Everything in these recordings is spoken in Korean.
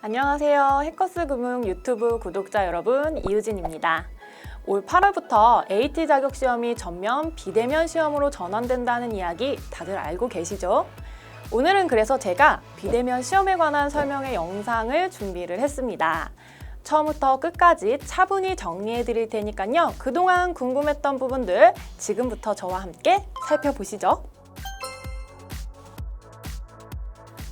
안녕하세요. 해커스 금융 유튜브 구독자 여러분, 이유진입니다. 올 8월부터 AT 자격 시험이 전면, 비대면 시험으로 전환된다는 이야기 다들 알고 계시죠? 오늘은 그래서 제가 비대면 시험에 관한 설명의 영상을 준비를 했습니다. 처음부터 끝까지 차분히 정리해 드릴 테니까요. 그동안 궁금했던 부분들 지금부터 저와 함께 살펴보시죠.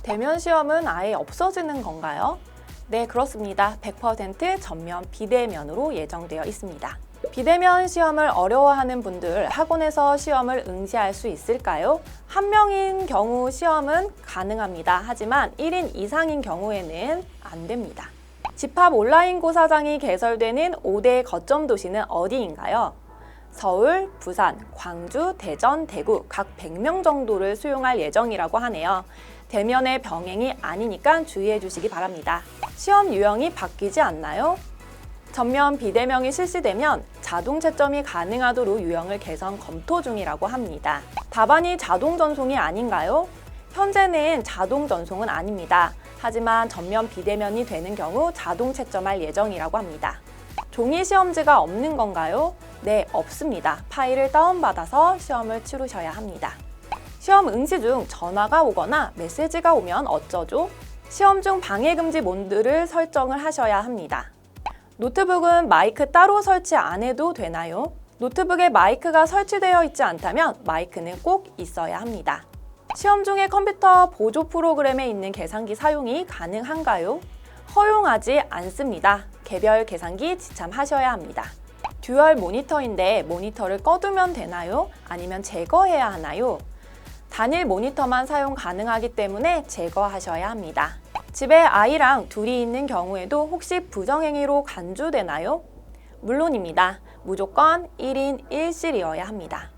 대면 시험은 아예 없어지는 건가요? 네, 그렇습니다. 100% 전면 비대면으로 예정되어 있습니다. 비대면 시험을 어려워하는 분들, 학원에서 시험을 응시할 수 있을까요? 한 명인 경우 시험은 가능합니다. 하지만 1인 이상인 경우에는 안 됩니다. 집합 온라인 고사장이 개설되는 5대 거점 도시는 어디인가요? 서울, 부산, 광주, 대전, 대구 각 100명 정도를 수용할 예정이라고 하네요. 대면의 병행이 아니니까 주의해 주시기 바랍니다. 시험 유형이 바뀌지 않나요? 전면 비대면이 실시되면 자동 채점이 가능하도록 유형을 개선 검토 중이라고 합니다. 답안이 자동 전송이 아닌가요? 현재는 자동 전송은 아닙니다. 하지만 전면 비대면이 되는 경우 자동 채점할 예정이라고 합니다. 종이 시험지가 없는 건가요? 네, 없습니다. 파일을 다운받아서 시험을 치르셔야 합니다. 시험 응시 중 전화가 오거나 메시지가 오면 어쩌죠? 시험 중 방해 금지 모드를 설정을 하셔야 합니다. 노트북은 마이크 따로 설치 안 해도 되나요? 노트북에 마이크가 설치되어 있지 않다면 마이크는 꼭 있어야 합니다. 시험 중에 컴퓨터 보조 프로그램에 있는 계산기 사용이 가능한가요? 허용하지 않습니다. 개별 계산기 지참하셔야 합니다. 듀얼 모니터인데 모니터를 꺼두면 되나요? 아니면 제거해야 하나요? 단일 모니터만 사용 가능하기 때문에 제거하셔야 합니다. 집에 아이랑 둘이 있는 경우에도 혹시 부정행위로 간주되나요? 물론입니다. 무조건 1인 1실이어야 합니다.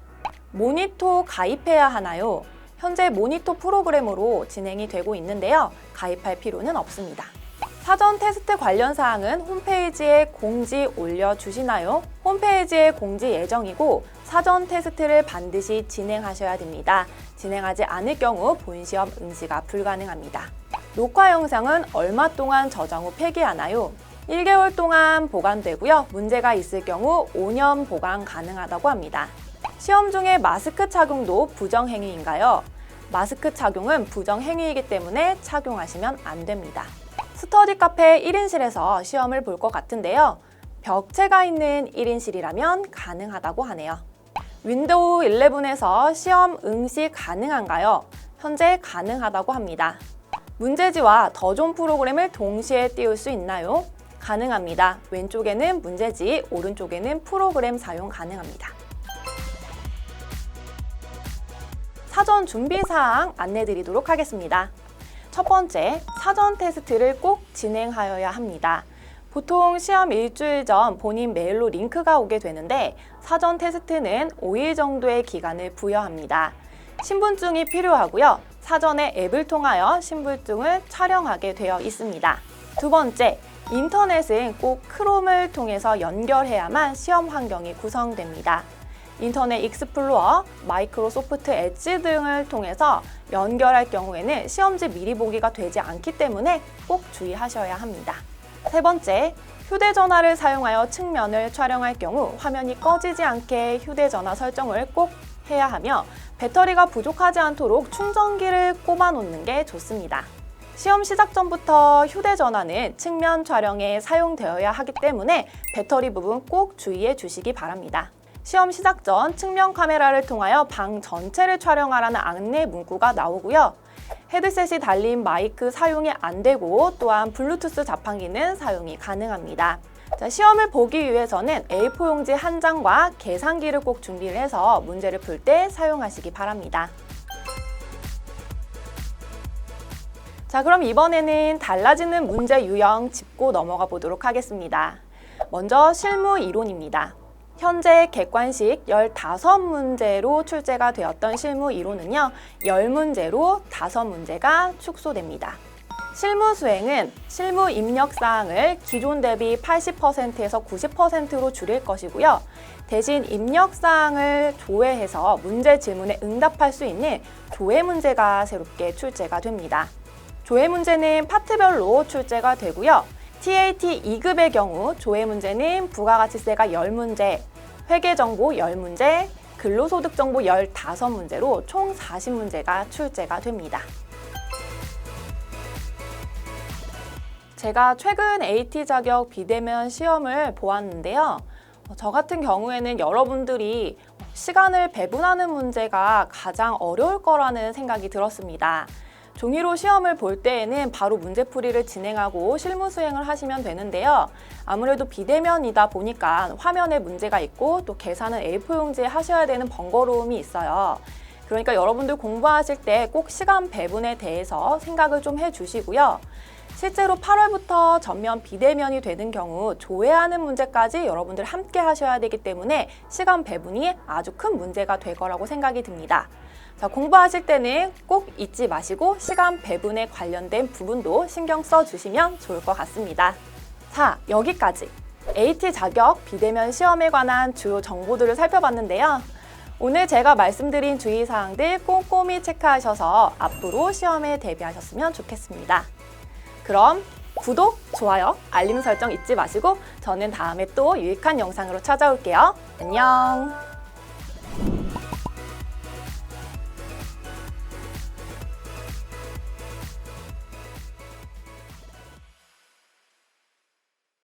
모니터 가입해야 하나요? 현재 모니터 프로그램으로 진행이 되고 있는데요. 가입할 필요는 없습니다. 사전 테스트 관련 사항은 홈페이지에 공지 올려주시나요? 홈페이지에 공지 예정이고 사전 테스트를 반드시 진행하셔야 됩니다. 진행하지 않을 경우 본시험 응시가 불가능합니다. 녹화 영상은 얼마 동안 저장 후 폐기하나요? 1개월 동안 보관되고요. 문제가 있을 경우 5년 보관 가능하다고 합니다. 시험 중에 마스크 착용도 부정행위인가요? 마스크 착용은 부정행위이기 때문에 착용하시면 안 됩니다. 스터디 카페 1인실에서 시험을 볼 것 같은데요. 벽체가 있는 1인실이라면 가능하다고 하네요. 윈도우 11에서 시험 응시 가능한가요? 현재 가능하다고 합니다. 문제지와 더존 프로그램을 동시에 띄울 수 있나요? 가능합니다. 왼쪽에는 문제지, 오른쪽에는 프로그램 사용 가능합니다. 사전 준비 사항 안내 드리도록 하겠습니다. 첫 번째, 사전 테스트를 꼭 진행하여야 합니다. 보통 시험 일주일 전 본인 메일로 링크가 오게 되는데 사전 테스트는 5일 정도의 기간을 부여합니다. 신분증이 필요하고요. 사전에 앱을 통하여 신분증을 촬영하게 되어 있습니다. 두 번째, 인터넷은 꼭 크롬을 통해서 연결해야만 시험 환경이 구성됩니다. 인터넷 익스플로러, 마이크로소프트 엣지 등을 통해서 연결할 경우에는 시험지 미리 보기가 되지 않기 때문에 꼭 주의하셔야 합니다. 세 번째, 휴대전화를 사용하여 측면을 촬영할 경우 화면이 꺼지지 않게 휴대전화 설정을 꼭 해야 하며 배터리가 부족하지 않도록 충전기를 꼽아 놓는 게 좋습니다. 시험 시작 전부터 휴대전화는 측면 촬영에 사용되어야 하기 때문에 배터리 부분 꼭 주의해 주시기 바랍니다. 시험 시작 전 측면 카메라를 통하여 방 전체를 촬영하라는 안내 문구가 나오고요. 헤드셋이 달린 마이크 사용이 안 되고 또한 블루투스 자판기는 사용이 가능합니다. 시험을 보기 위해서는 A4 용지 한 장과 계산기를 꼭 준비를 해서 문제를 풀 때 사용하시기 바랍니다. 자, 그럼 이번에는 달라지는 문제 유형 짚고 넘어가 보도록 하겠습니다. 먼저 실무 이론입니다. 현재 객관식 15문제로 출제가 되었던 실무 이론은요, 10문제로 5문제가 축소됩니다. 실무 수행은 실무 입력 사항을 기존 대비 80%에서 90%로 줄일 것이고요. 대신 입력 사항을 조회해서 문제 질문에 응답할 수 있는 조회 문제가 새롭게 출제가 됩니다. 조회 문제는 파트별로 출제가 되고요. TAT 2급의 경우 조회 문제는 부가가치세가 10문제, 회계정보 10문제, 근로소득정보 15문제로 총 40문제가 출제가 됩니다. 제가 최근 AT 자격 비대면 시험을 보았는데요. 저 같은 경우에는 여러분들이 시간을 배분하는 문제가 가장 어려울 거라는 생각이 들었습니다. 종이로 시험을 볼 때에는 바로 문제풀이를 진행하고 실무 수행을 하시면 되는데요. 아무래도 비대면이다 보니까 화면에 문제가 있고 또 계산은 A4 용지에 하셔야 되는 번거로움이 있어요. 그러니까 여러분들 공부하실 때 꼭 시간 배분에 대해서 생각을 좀 해주시고요. 실제로 8월부터 전면 비대면이 되는 경우 조회하는 문제까지 여러분들 함께 하셔야 되기 때문에 시간 배분이 아주 큰 문제가 될 거라고 생각이 듭니다. 자, 공부하실 때는 꼭 잊지 마시고 시간 배분에 관련된 부분도 신경 써주시면 좋을 것 같습니다. 자, 여기까지 AT 자격 비대면 시험에 관한 주요 정보들을 살펴봤는데요. 오늘 제가 말씀드린 주의사항들 꼼꼼히 체크하셔서 앞으로 시험에 대비하셨으면 좋겠습니다. 그럼 구독, 좋아요, 알림 설정 잊지 마시고 저는 다음에 또 유익한 영상으로 찾아올게요. 안녕!